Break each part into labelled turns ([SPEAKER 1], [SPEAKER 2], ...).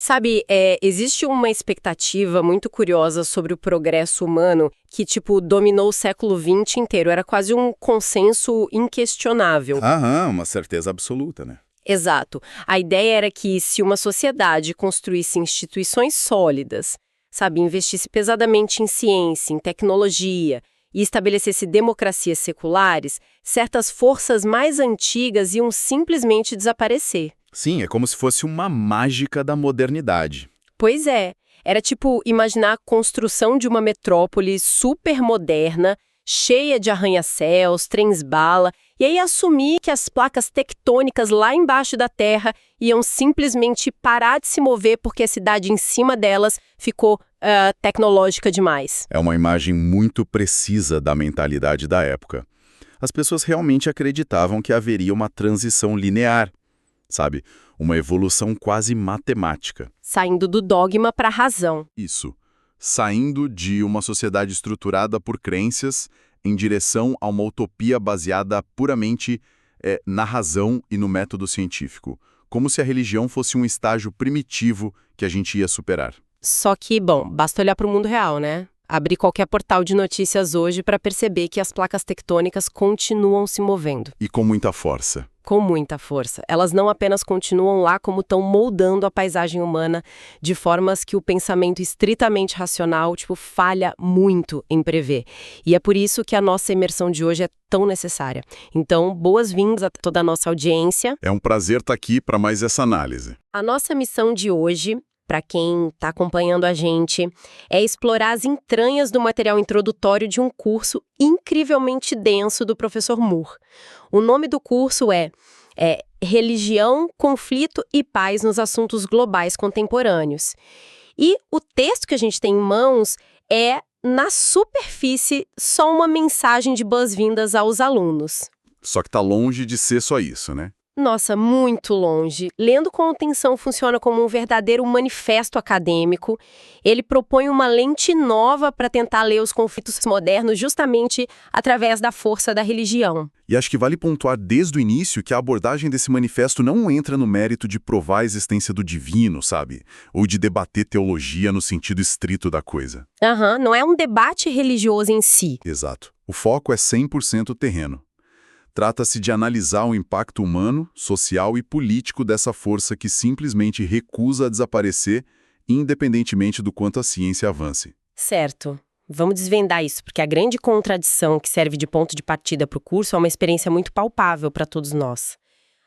[SPEAKER 1] Sabe, existe uma expectativa muito curiosa sobre o progresso humano que, tipo, dominou o século XX inteiro. Era quase um consenso inquestionável.
[SPEAKER 2] Aham, uma certeza absoluta, né?
[SPEAKER 1] Exato. A ideia era que se uma sociedade construísse instituições sólidas, sabe, investisse pesadamente em ciência, em tecnologia e estabelecesse democracias seculares, certas forças mais antigas iam simplesmente desaparecer.
[SPEAKER 2] Sim, é como se fosse uma mágica da modernidade.
[SPEAKER 1] Pois é, era tipo imaginar a construção de uma metrópole super moderna, cheia de arranha-céus, trens-bala, e aí assumir que as placas tectônicas lá embaixo da Terra iam simplesmente parar de se mover porque a cidade em cima delas ficou tecnológica demais.
[SPEAKER 2] É uma imagem muito precisa da mentalidade da época. As pessoas realmente acreditavam que haveria uma transição linear, sabe? Uma evolução quase matemática.
[SPEAKER 1] Saindo do dogma para a razão.
[SPEAKER 2] Isso. Saindo de uma sociedade estruturada por crenças em direção a uma utopia baseada puramente na razão e no método científico. Como se a religião fosse um estágio primitivo que a gente ia superar.
[SPEAKER 1] Só que, bom, basta olhar para o mundo real, né? Abrir qualquer portal de notícias hoje para perceber que as placas tectônicas continuam se movendo.
[SPEAKER 2] E com muita força.
[SPEAKER 1] Com muita força. Elas não apenas continuam lá, como estão moldando a paisagem humana de formas que o pensamento estritamente racional, falha muito em prever. E é por isso que a nossa imersão de hoje é tão necessária. Então, boas-vindas a toda a nossa audiência.
[SPEAKER 2] É um prazer estar aqui para mais essa análise.
[SPEAKER 1] A nossa missão de hoje, para quem está acompanhando a gente, é explorar as entranhas do material introdutório de um curso incrivelmente denso do professor Moore. O nome do curso é Religião, Conflito e Paz nos Assuntos Globais Contemporâneos. E o texto que a gente tem em mãos é, na superfície, só uma mensagem de boas-vindas aos alunos.
[SPEAKER 2] Só que está longe de ser só isso, né?
[SPEAKER 1] Nossa, muito longe. Lendo com atenção funciona como um verdadeiro manifesto acadêmico. Ele propõe uma lente nova para tentar ler os conflitos modernos justamente através da força da religião.
[SPEAKER 2] E acho que vale pontuar desde o início que a abordagem desse manifesto não entra no mérito de provar a existência do divino, sabe? Ou de debater teologia no sentido estrito da coisa.
[SPEAKER 1] Não é um debate religioso em si.
[SPEAKER 2] Exato. O foco é 100% terreno. Trata-se de analisar o impacto humano, social e político dessa força que simplesmente recusa a desaparecer, independentemente do quanto a ciência avance.
[SPEAKER 1] Certo. Vamos desvendar isso, porque a grande contradição que serve de ponto de partida para o curso é uma experiência muito palpável para todos nós.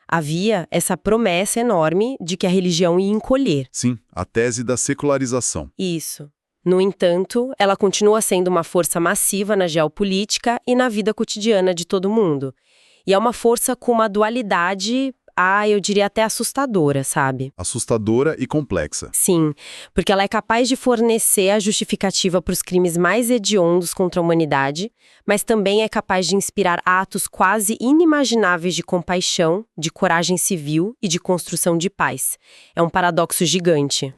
[SPEAKER 1] Havia essa promessa enorme de que a religião ia encolher.
[SPEAKER 2] Sim, a tese da secularização.
[SPEAKER 1] Isso. No entanto, ela continua sendo uma força massiva na geopolítica e na vida cotidiana de todo mundo. E é uma força com uma dualidade, eu diria até assustadora, sabe?
[SPEAKER 2] Assustadora e complexa.
[SPEAKER 1] Sim, porque ela é capaz de fornecer a justificativa para os crimes mais hediondos contra a humanidade, mas também é capaz de inspirar atos quase inimagináveis de compaixão, de coragem civil e de construção de paz. É um paradoxo gigante.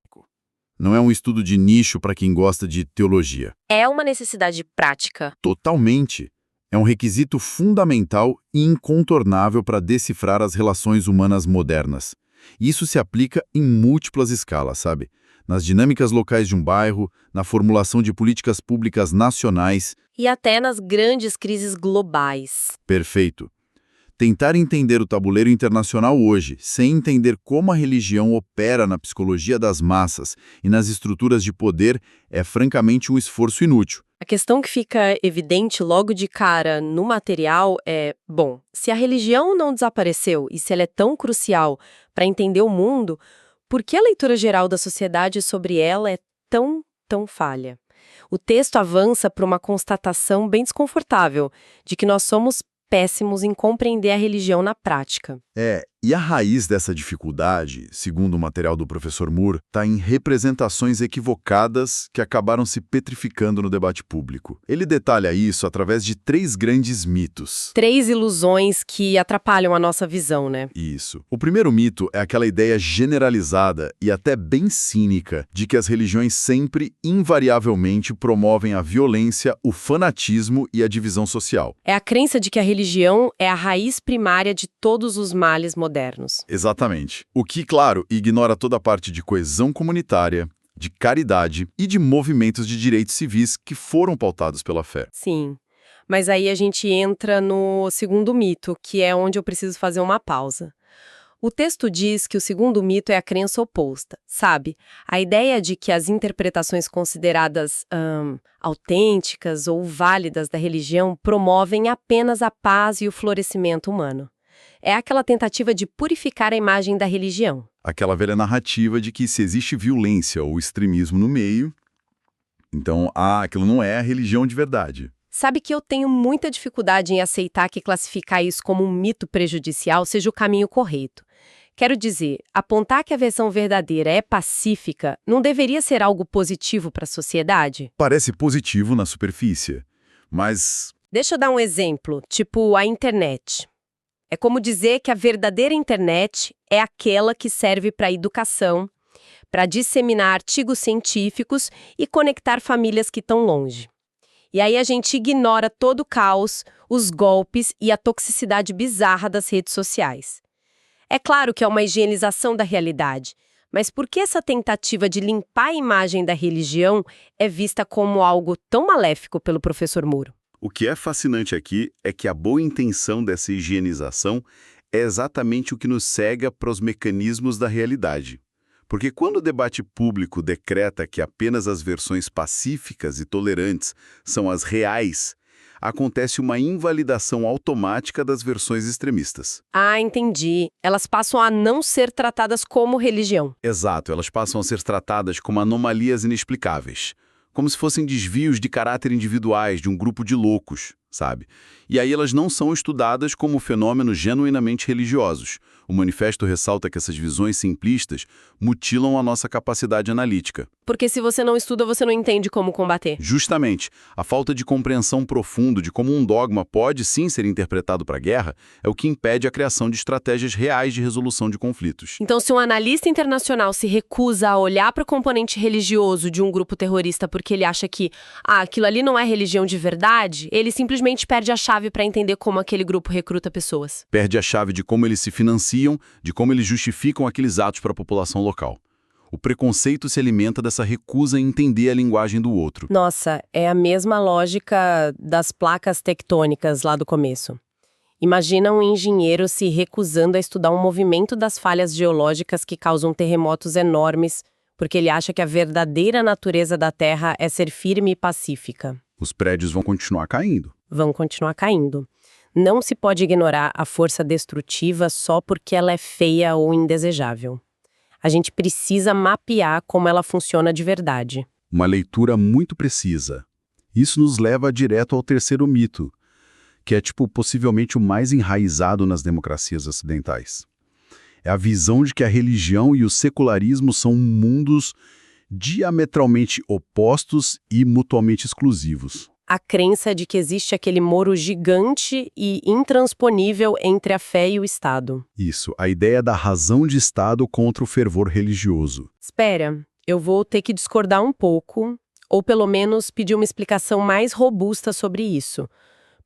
[SPEAKER 2] Não é um estudo de nicho para quem gosta de teologia.
[SPEAKER 1] É uma necessidade prática.
[SPEAKER 2] Totalmente. É um requisito fundamental e incontornável para decifrar as relações humanas modernas. E isso se aplica em múltiplas escalas, sabe? Nas dinâmicas locais de um bairro, na formulação de políticas públicas nacionais.
[SPEAKER 1] E até nas grandes crises globais.
[SPEAKER 2] Perfeito. Tentar entender o tabuleiro internacional hoje, sem entender como a religião opera na psicologia das massas e nas estruturas de poder, é francamente um esforço inútil.
[SPEAKER 1] A questão que fica evidente logo de cara no material é, se a religião não desapareceu e se ela é tão crucial para entender o mundo, por que a leitura geral da sociedade sobre ela é tão falha? O texto avança para uma constatação bem desconfortável de que nós somos péssimos em compreender a religião na prática.
[SPEAKER 2] E a raiz dessa dificuldade, segundo o material do professor Moore, está em representações equivocadas que acabaram se petrificando no debate público. Ele detalha isso através de 3 grandes mitos.
[SPEAKER 1] 3 ilusões que atrapalham a nossa visão, né?
[SPEAKER 2] Isso. O primeiro mito é aquela ideia generalizada e até bem cínica de que as religiões sempre, invariavelmente, promovem a violência, o fanatismo e a divisão social.
[SPEAKER 1] É a crença de que a religião é a raiz primária de todos os males modernos. modernos.
[SPEAKER 2] Exatamente. O que, claro, ignora toda a parte de coesão comunitária, de caridade e de movimentos de direitos civis que foram pautados pela fé.
[SPEAKER 1] Sim. Mas aí a gente entra no segundo mito, que é onde eu preciso fazer uma pausa. O texto diz que o segundo mito é a crença oposta, sabe? A ideia de que as interpretações consideradas autênticas ou válidas da religião promovem apenas a paz e o florescimento humano. É aquela tentativa de purificar a imagem da religião.
[SPEAKER 2] Aquela velha narrativa de que se existe violência ou extremismo no meio, então, aquilo não é a religião de verdade.
[SPEAKER 1] Sabe que eu tenho muita dificuldade em aceitar que classificar isso como um mito prejudicial seja o caminho correto. Quero dizer, apontar que a versão verdadeira é pacífica não deveria ser algo positivo para a sociedade?
[SPEAKER 2] Parece positivo na superfície, mas
[SPEAKER 1] Deixa eu dar um exemplo, tipo a internet. É como dizer que a verdadeira internet é aquela que serve para educação, para disseminar artigos científicos e conectar famílias que estão longe. E aí a gente ignora todo o caos, os golpes e a toxicidade bizarra das redes sociais. É claro que é uma higienização da realidade, mas por que essa tentativa de limpar a imagem da religião é vista como algo tão maléfico pelo professor Muro?
[SPEAKER 3] O que é fascinante aqui é que a boa intenção dessa higienização é exatamente o que nos cega para os mecanismos da realidade. Porque quando o debate público decreta que apenas as versões pacíficas e tolerantes são as reais, acontece uma invalidação automática das versões extremistas.
[SPEAKER 1] Ah, entendi. Elas passam a não ser tratadas como religião.
[SPEAKER 3] Exato, elas passam a ser tratadas como anomalias inexplicáveis, como se fossem desvios de caráter individuais de um grupo de loucos, sabe? E aí elas não são estudadas como fenômenos genuinamente religiosos. O manifesto ressalta que essas visões simplistas mutilam a nossa capacidade analítica.
[SPEAKER 1] Porque se você não estuda, você não entende como combater.
[SPEAKER 3] Justamente, a falta de compreensão profunda de como um dogma pode sim ser interpretado para a guerra é o que impede a criação de estratégias reais de resolução de conflitos.
[SPEAKER 1] Então, se um analista internacional se recusa a olhar para o componente religioso de um grupo terrorista porque ele acha que aquilo ali não é religião de verdade, ele simplesmente perde a chave para entender como aquele grupo recruta pessoas.
[SPEAKER 3] Perde a chave de como eles se financiam, de como eles justificam aqueles atos para a população local. O preconceito se alimenta dessa recusa em entender a linguagem do outro.
[SPEAKER 1] Nossa, é a mesma lógica das placas tectônicas lá do começo. Imagina um engenheiro se recusando a estudar um movimento das falhas geológicas que causam terremotos enormes, porque ele acha que a verdadeira natureza da Terra é ser firme e pacífica.
[SPEAKER 3] Os prédios vão continuar caindo.
[SPEAKER 1] Vão continuar caindo. Não se pode ignorar a força destrutiva só porque ela é feia ou indesejável. A gente precisa mapear como ela funciona de verdade.
[SPEAKER 3] Uma leitura muito precisa. Isso nos leva direto ao terceiro mito, que é possivelmente o mais enraizado nas democracias ocidentais. É a visão de que a religião e o secularismo são mundos diametralmente opostos e mutuamente exclusivos.
[SPEAKER 1] A crença de que existe aquele muro gigante e intransponível entre a fé e o Estado.
[SPEAKER 3] Isso, a ideia da razão de Estado contra o fervor religioso.
[SPEAKER 1] Espera, eu vou ter que discordar um pouco, ou pelo menos pedir uma explicação mais robusta sobre isso.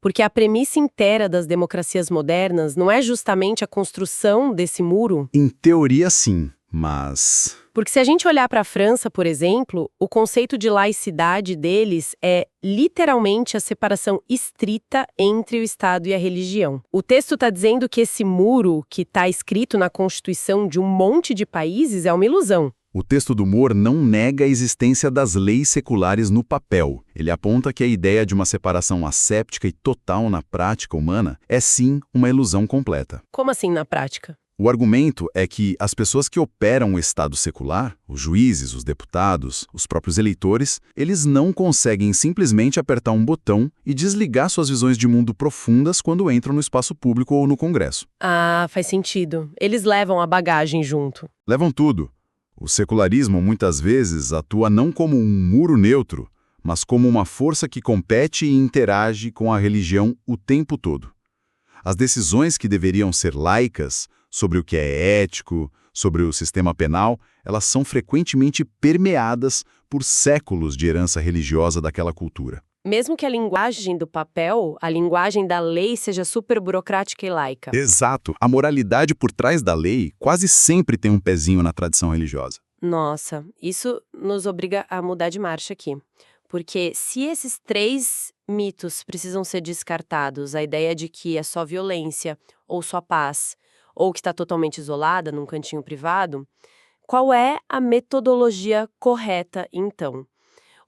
[SPEAKER 1] Porque a premissa inteira das democracias modernas não é justamente a construção desse muro?
[SPEAKER 3] Em teoria, sim, mas...
[SPEAKER 1] Porque se a gente olhar para a França, por exemplo, o conceito de laicidade deles é literalmente a separação estrita entre o Estado e a religião. O texto está dizendo que esse muro que está escrito na Constituição de um monte de países é uma ilusão.
[SPEAKER 3] O texto do Moore não nega a existência das leis seculares no papel. Ele aponta que a ideia de uma separação asséptica e total na prática humana é sim uma ilusão completa.
[SPEAKER 1] Como assim na prática?
[SPEAKER 3] O argumento é que as pessoas que operam o Estado secular, os juízes, os deputados, os próprios eleitores, eles não conseguem simplesmente apertar um botão e desligar suas visões de mundo profundas quando entram no espaço público ou no Congresso.
[SPEAKER 1] Ah, faz sentido. Eles levam a bagagem junto.
[SPEAKER 3] Levam tudo. O secularismo muitas vezes atua não como um muro neutro, mas como uma força que compete e interage com a religião o tempo todo. As decisões que deveriam ser laicas, sobre o que é ético, sobre o sistema penal, elas são frequentemente permeadas por séculos de herança religiosa daquela cultura.
[SPEAKER 1] Mesmo que a linguagem do papel, a linguagem da lei seja super burocrática e laica.
[SPEAKER 4] Exato. A moralidade por trás da lei quase sempre tem um pezinho na tradição religiosa.
[SPEAKER 1] Nossa, isso nos obriga a mudar de marcha aqui. Porque se esses 3 mitos precisam ser descartados, a ideia de que é só violência, ou só paz, ou que está totalmente isolada num cantinho privado, qual é a metodologia correta, então?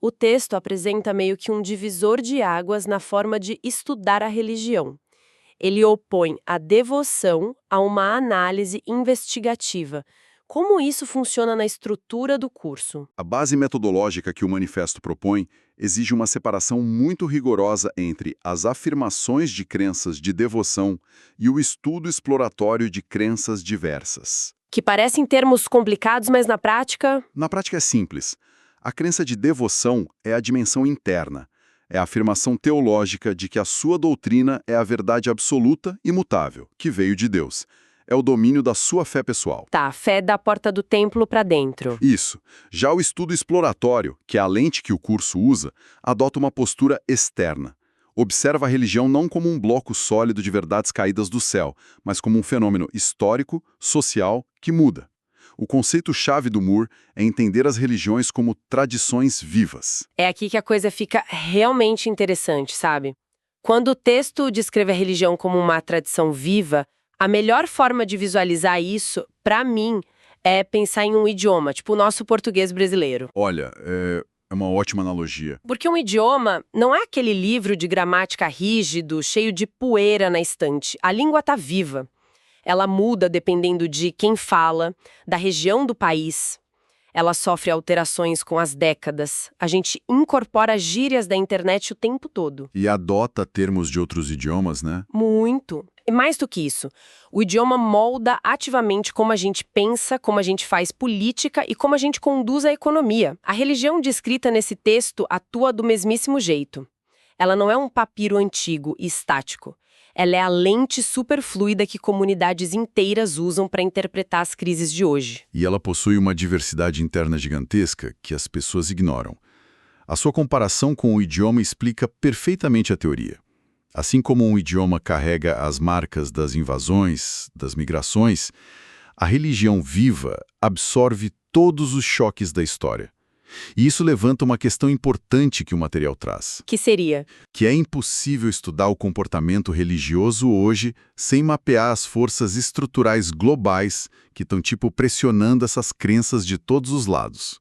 [SPEAKER 1] O texto apresenta meio que um divisor de águas na forma de estudar a religião. Ele opõe a devoção a uma análise investigativa. Como isso funciona na estrutura do curso?
[SPEAKER 4] A base metodológica que o manifesto propõe exige uma separação muito rigorosa entre as afirmações de crenças de devoção e o estudo exploratório de crenças diversas.
[SPEAKER 1] Que parecem termos complicados, mas na prática...
[SPEAKER 4] Na prática é simples. A crença de devoção é a dimensão interna. É a afirmação teológica de que a sua doutrina é a verdade absoluta e imutável, que veio de Deus. É o domínio da sua fé pessoal.
[SPEAKER 1] Tá, fé da porta do templo para dentro.
[SPEAKER 4] Isso. Já o estudo exploratório, que é a lente que o curso usa, adota uma postura externa. Observa a religião não como um bloco sólido de verdades caídas do céu, mas como um fenômeno histórico, social, que muda. O conceito-chave do Moore é entender as religiões como tradições vivas.
[SPEAKER 1] É aqui que a coisa fica realmente interessante, sabe? Quando o texto descreve a religião como uma tradição viva, a melhor forma de visualizar isso, para mim, é pensar em um idioma, tipo o nosso português brasileiro.
[SPEAKER 4] Olha, é uma ótima analogia.
[SPEAKER 1] Porque um idioma não é aquele livro de gramática rígido, cheio de poeira na estante. A língua está viva. Ela muda dependendo de quem fala, da região do país. Ela sofre alterações com as décadas. A gente incorpora gírias da internet o tempo todo.
[SPEAKER 4] E adota termos de outros idiomas, né?
[SPEAKER 1] Muito. E mais do que isso, o idioma molda ativamente como a gente pensa, como a gente faz política e como a gente conduz a economia. A religião descrita nesse texto atua do mesmíssimo jeito. Ela não é um papiro antigo e estático. Ela é a lente superfluida que comunidades inteiras usam para interpretar as crises de hoje.
[SPEAKER 4] E ela possui uma diversidade interna gigantesca que as pessoas ignoram. A sua comparação com o idioma explica perfeitamente a teoria. Assim como um idioma carrega as marcas das invasões, das migrações, a religião viva absorve todos os choques da história. E isso levanta uma questão importante que o material traz.
[SPEAKER 1] Que seria?
[SPEAKER 4] Que é impossível estudar o comportamento religioso hoje sem mapear as forças estruturais globais que estão, pressionando essas crenças de todos os lados.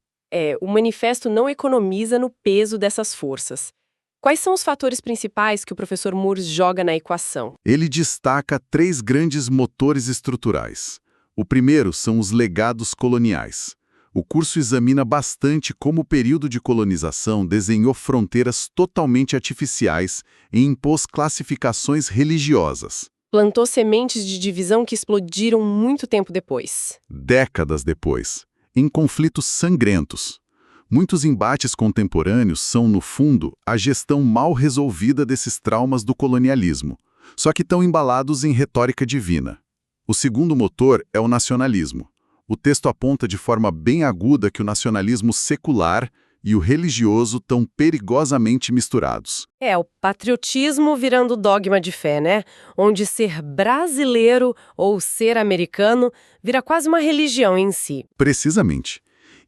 [SPEAKER 1] O manifesto não economiza no peso dessas forças. Quais são os fatores principais que o professor Moore joga na equação?
[SPEAKER 4] Ele destaca 3 grandes motores estruturais. O primeiro são os legados coloniais. O curso examina bastante como o período de colonização desenhou fronteiras totalmente artificiais e impôs classificações religiosas.
[SPEAKER 1] Plantou sementes de divisão que explodiram muito tempo depois.
[SPEAKER 4] Décadas depois, em conflitos sangrentos. Muitos embates contemporâneos são, no fundo, a gestão mal resolvida desses traumas do colonialismo, só que estão embalados em retórica divina. O segundo motor é o nacionalismo. O texto aponta de forma bem aguda que o nacionalismo secular e o religioso estão perigosamente misturados.
[SPEAKER 1] O patriotismo virando dogma de fé, né? Onde ser brasileiro ou ser americano vira quase uma religião em si.
[SPEAKER 4] Precisamente.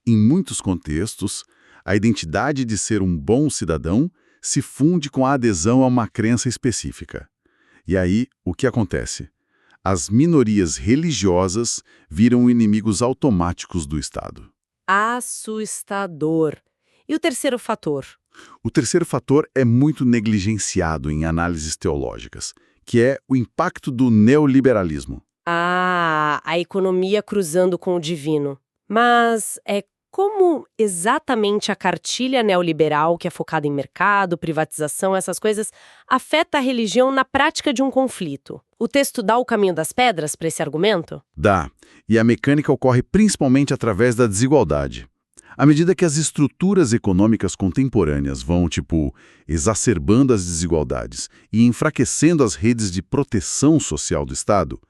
[SPEAKER 4] Em muitos contextos, a identidade de ser um bom cidadão se funde com a adesão a uma crença específica. E aí, o que acontece? As minorias religiosas viram inimigos automáticos do Estado.
[SPEAKER 1] Assustador. E o terceiro fator?
[SPEAKER 4] O terceiro fator é muito negligenciado em análises teológicas, que é o impacto do neoliberalismo.
[SPEAKER 1] A economia cruzando com o divino. Mas como exatamente a cartilha neoliberal, que é focada em mercado, privatização, essas coisas, afeta a religião na prática de um conflito? O texto dá o caminho das pedras para esse argumento?
[SPEAKER 4] Dá. E a mecânica ocorre principalmente através da desigualdade. À medida que as estruturas econômicas contemporâneas vão, exacerbando as desigualdades e enfraquecendo as redes de proteção social do Estado,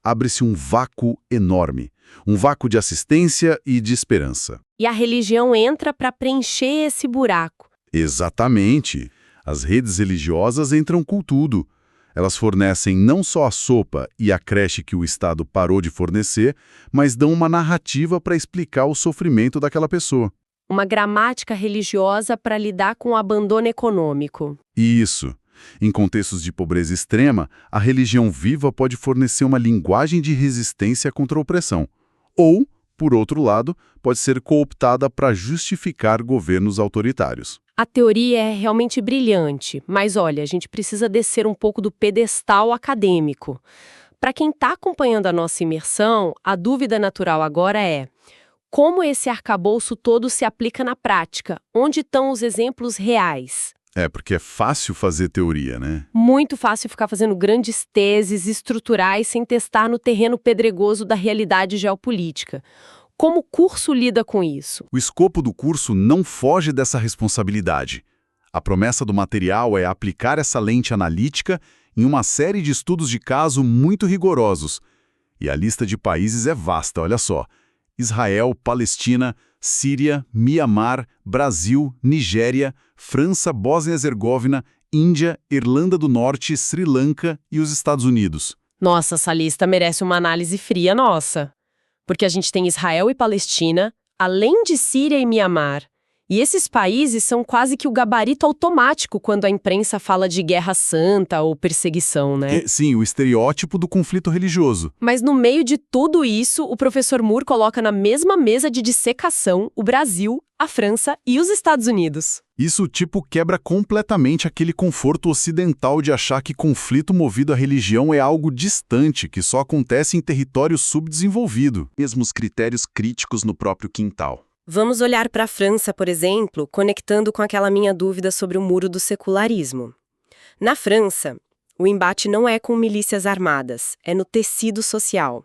[SPEAKER 4] abre-se um vácuo enorme, um vácuo de assistência e de esperança.
[SPEAKER 1] E a religião entra para preencher esse buraco.
[SPEAKER 4] Exatamente. As redes religiosas entram com tudo. Elas fornecem não só a sopa e a creche que o Estado parou de fornecer, mas dão uma narrativa para explicar o sofrimento daquela pessoa.
[SPEAKER 1] Uma gramática religiosa para lidar com o abandono econômico.
[SPEAKER 4] Isso. Em contextos de pobreza extrema, a religião viva pode fornecer uma linguagem de resistência contra a opressão. Ou, por outro lado, pode ser cooptada para justificar governos autoritários.
[SPEAKER 1] A teoria é realmente brilhante, mas olha, a gente precisa descer um pouco do pedestal acadêmico. Para quem está acompanhando a nossa imersão, a dúvida natural agora é: como esse arcabouço todo se aplica na prática? Onde estão os exemplos reais?
[SPEAKER 4] Porque é fácil fazer teoria, né?
[SPEAKER 1] Muito fácil ficar fazendo grandes teses estruturais sem testar no terreno pedregoso da realidade geopolítica. Como o curso lida com isso?
[SPEAKER 4] O escopo do curso não foge dessa responsabilidade. A promessa do material é aplicar essa lente analítica em uma série de estudos de caso muito rigorosos. E a lista de países é vasta, olha só. Israel, Palestina, Síria, Mianmar, Brasil, Nigéria, França, Bósnia-Herzegovina, Índia, Irlanda do Norte, Sri Lanka e os Estados Unidos.
[SPEAKER 1] Nossa, essa lista merece uma análise fria nossa. Porque a gente tem Israel e Palestina, além de Síria e Mianmar. E esses países são quase que o gabarito automático quando a imprensa fala de guerra santa ou perseguição, né?
[SPEAKER 4] Sim, o estereótipo do conflito religioso.
[SPEAKER 1] Mas no meio de tudo isso, o professor Moore coloca na mesma mesa de dissecação o Brasil, a França e os Estados Unidos.
[SPEAKER 4] Isso, quebra completamente aquele conforto ocidental de achar que conflito movido à religião é algo distante, que só acontece em território subdesenvolvido. Mesmos critérios críticos no próprio quintal.
[SPEAKER 1] Vamos olhar para a França, por exemplo, conectando com aquela minha dúvida sobre o muro do secularismo. Na França, o embate não é com milícias armadas, é no tecido social.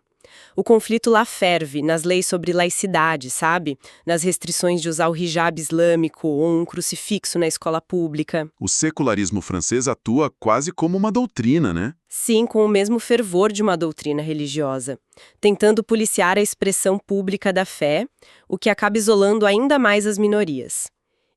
[SPEAKER 1] O conflito lá ferve nas leis sobre laicidade, sabe? Nas restrições de usar o hijab islâmico ou um crucifixo na escola pública.
[SPEAKER 4] O secularismo francês atua quase como uma doutrina, né?
[SPEAKER 1] Sim, com o mesmo fervor de uma doutrina religiosa, tentando policiar a expressão pública da fé, o que acaba isolando ainda mais as minorias.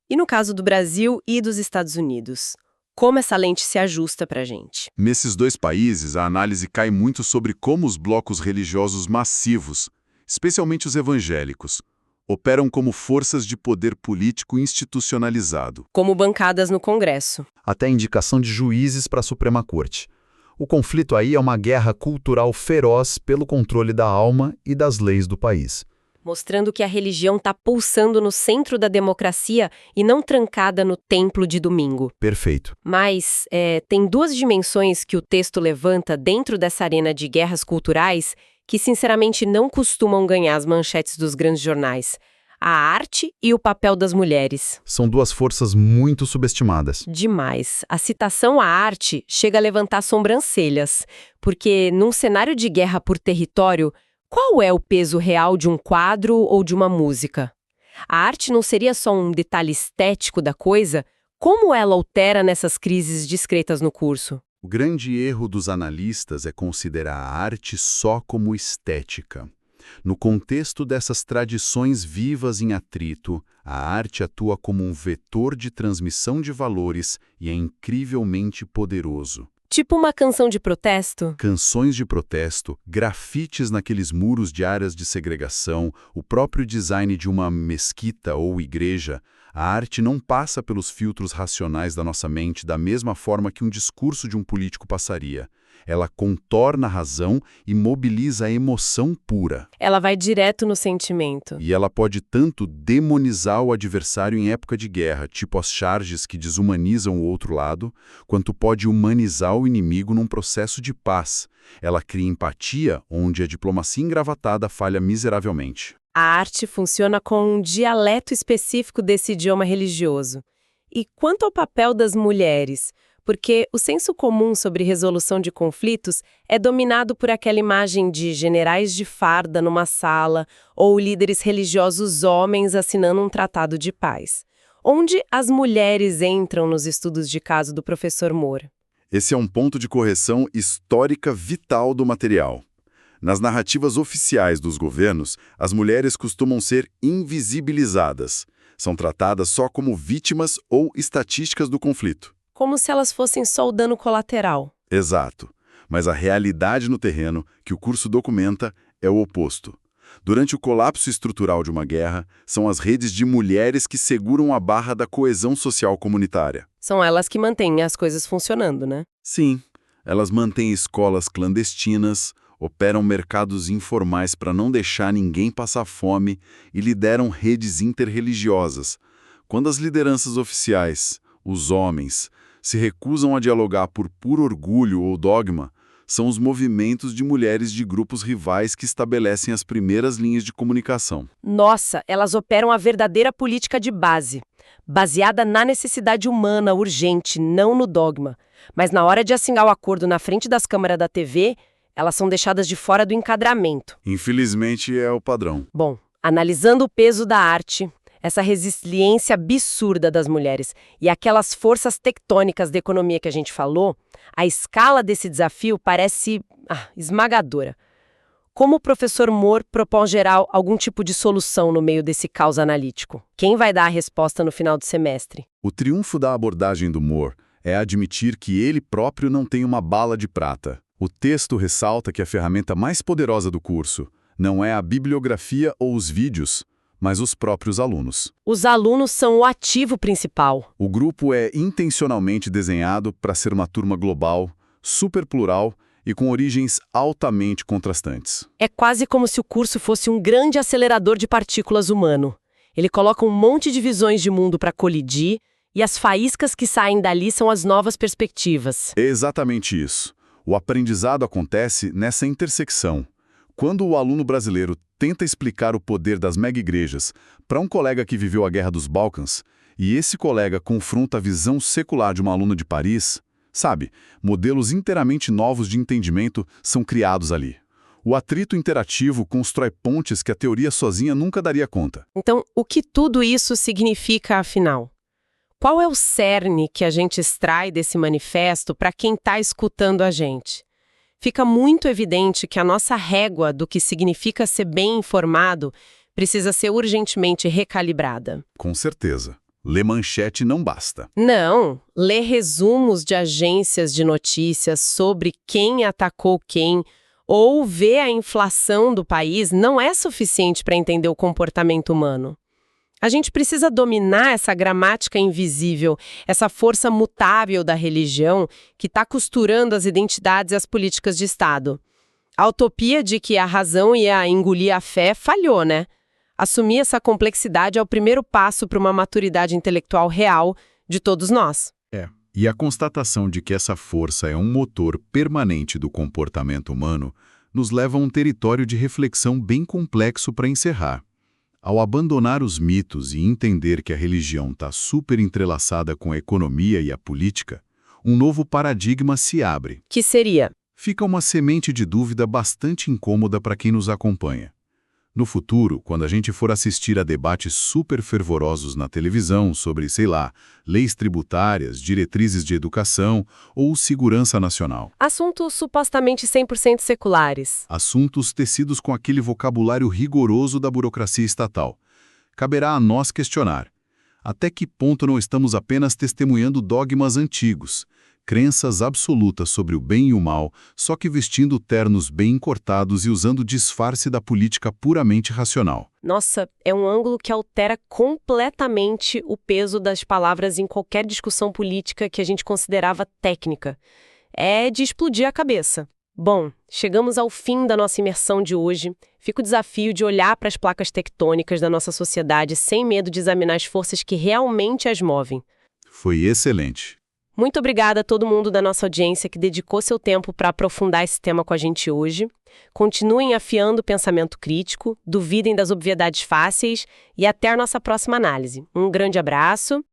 [SPEAKER 1] E no caso do Brasil e dos Estados Unidos? Como essa lente se ajusta para a gente?
[SPEAKER 4] Nesses dois países, a análise cai muito sobre como os blocos religiosos massivos, especialmente os evangélicos, operam como forças de poder político institucionalizado.
[SPEAKER 1] Como bancadas no Congresso.
[SPEAKER 5] Até a indicação de juízes para a Suprema Corte. O conflito aí é uma guerra cultural feroz pelo controle da alma e das leis do país.
[SPEAKER 1] Mostrando que a religião está pulsando no centro da democracia e não trancada no templo de domingo.
[SPEAKER 5] Perfeito.
[SPEAKER 1] Mas tem duas dimensões que o texto levanta dentro dessa arena de guerras culturais que, sinceramente, não costumam ganhar as manchetes dos grandes jornais. A arte e o papel das mulheres.
[SPEAKER 5] São duas forças muito subestimadas.
[SPEAKER 1] Demais. A citação à arte chega a levantar sobrancelhas, porque num cenário de guerra por território, qual é o peso real de um quadro ou de uma música? A arte não seria só um detalhe estético da coisa? Como ela altera nessas crises discretas no curso?
[SPEAKER 4] O grande erro dos analistas é considerar a arte só como estética. No contexto dessas tradições vivas em atrito, a arte atua como um vetor de transmissão de valores e é incrivelmente poderoso.
[SPEAKER 1] Tipo uma canção de protesto?
[SPEAKER 4] Canções de protesto, grafites naqueles muros de áreas de segregação, o próprio design de uma mesquita ou igreja. A arte não passa pelos filtros racionais da nossa mente da mesma forma que um discurso de um político passaria. Ela contorna a razão e mobiliza a emoção pura.
[SPEAKER 1] Ela vai direto no sentimento.
[SPEAKER 4] E ela pode tanto demonizar o adversário em época de guerra, tipo as charges que desumanizam o outro lado, quanto pode humanizar o inimigo num processo de paz. Ela cria empatia onde a diplomacia engravatada falha miseravelmente.
[SPEAKER 1] A arte funciona com um dialeto específico desse idioma religioso. E quanto ao papel das mulheres? Porque o senso comum sobre resolução de conflitos é dominado por aquela imagem de generais de farda numa sala ou líderes religiosos homens assinando um tratado de paz. Onde as mulheres entram nos estudos de caso do professor Moore?
[SPEAKER 3] Esse é um ponto de correção histórica vital do material. Nas narrativas oficiais dos governos, as mulheres costumam ser invisibilizadas. São tratadas só como vítimas ou estatísticas do conflito.
[SPEAKER 1] Como se elas fossem só o dano colateral.
[SPEAKER 3] Exato. Mas a realidade no terreno, que o curso documenta, é o oposto. Durante o colapso estrutural de uma guerra, são as redes de mulheres que seguram a barra da coesão social comunitária.
[SPEAKER 1] São elas que mantêm as coisas funcionando, né?
[SPEAKER 3] Sim, elas mantêm escolas clandestinas, operam mercados informais para não deixar ninguém passar fome e lideram redes interreligiosas. Quando as lideranças oficiais, os homens, se recusam a dialogar por puro orgulho ou dogma, são os movimentos de mulheres de grupos rivais que estabelecem as primeiras linhas de comunicação.
[SPEAKER 1] Nossa, elas operam a verdadeira política de base, baseada na necessidade humana urgente, não no dogma. Mas na hora de assinar o acordo na frente das câmeras da TV, elas são deixadas de fora do encadramento.
[SPEAKER 3] Infelizmente, é o padrão.
[SPEAKER 1] Bom, analisando o peso da arte, essa resiliência absurda das mulheres e aquelas forças tectônicas da economia que a gente falou, a escala desse desafio parece esmagadora. Como o professor Moore propõe gerar algum tipo de solução no meio desse caos analítico? Quem vai dar a resposta no final do semestre?
[SPEAKER 3] O triunfo da abordagem do Moore é admitir que ele próprio não tem uma bala de prata. O texto ressalta que a ferramenta mais poderosa do curso não é a bibliografia ou os vídeos, mas os próprios alunos.
[SPEAKER 1] Os alunos são o ativo principal.
[SPEAKER 3] O grupo é intencionalmente desenhado para ser uma turma global, super plural e com origens altamente contrastantes.
[SPEAKER 1] É quase como se o curso fosse um grande acelerador de partículas humano. Ele coloca um monte de visões de mundo para colidir e as faíscas que saem dali são as novas perspectivas.
[SPEAKER 3] É exatamente isso. O aprendizado acontece nessa intersecção. Quando o aluno brasileiro tenta explicar o poder das mega-igrejas para um colega que viveu a Guerra dos Balcãs, e esse colega confronta a visão secular de uma aluna de Paris, sabe, modelos inteiramente novos de entendimento são criados ali. O atrito interativo constrói pontes que a teoria sozinha nunca daria conta.
[SPEAKER 1] Então, o que tudo isso significa, afinal? Qual é o cerne que a gente extrai desse manifesto para quem está escutando a gente? Fica muito evidente que a nossa régua do que significa ser bem informado precisa ser urgentemente recalibrada.
[SPEAKER 3] Com certeza. Ler manchete não basta.
[SPEAKER 1] Não, ler resumos de agências de notícias sobre quem atacou quem ou ver a inflação do país não é suficiente para entender o comportamento humano. A gente precisa dominar essa gramática invisível, essa força mutável da religião que está costurando as identidades e as políticas de Estado. A utopia de que a razão ia engolir a fé falhou, né? Assumir essa complexidade é o primeiro passo para uma maturidade intelectual real de todos nós.
[SPEAKER 4] E a constatação de que essa força é um motor permanente do comportamento humano nos leva a um território de reflexão bem complexo para encerrar. Ao abandonar os mitos e entender que a religião está super entrelaçada com a economia e a política, um novo paradigma se abre.
[SPEAKER 1] Que seria?
[SPEAKER 4] Fica uma semente de dúvida bastante incômoda para quem nos acompanha. No futuro, quando a gente for assistir a debates super fervorosos na televisão sobre, sei lá, leis tributárias, diretrizes de educação ou segurança nacional.
[SPEAKER 1] Assuntos supostamente 100% seculares.
[SPEAKER 4] Assuntos tecidos com aquele vocabulário rigoroso da burocracia estatal. Caberá a nós questionar: até que ponto não estamos apenas testemunhando dogmas antigos, crenças absolutas sobre o bem e o mal, só que vestindo ternos bem cortados e usando disfarce da política puramente racional?
[SPEAKER 1] Nossa, é um ângulo que altera completamente o peso das palavras em qualquer discussão política que a gente considerava técnica. É de explodir a cabeça. Bom, chegamos ao fim da nossa imersão de hoje. Fica o desafio de olhar para as placas tectônicas da nossa sociedade sem medo de examinar as forças que realmente as movem.
[SPEAKER 4] Foi excelente.
[SPEAKER 1] Muito obrigada a todo mundo da nossa audiência que dedicou seu tempo para aprofundar esse tema com a gente hoje. Continuem afiando o pensamento crítico, duvidem das obviedades fáceis e até a nossa próxima análise. Um grande abraço.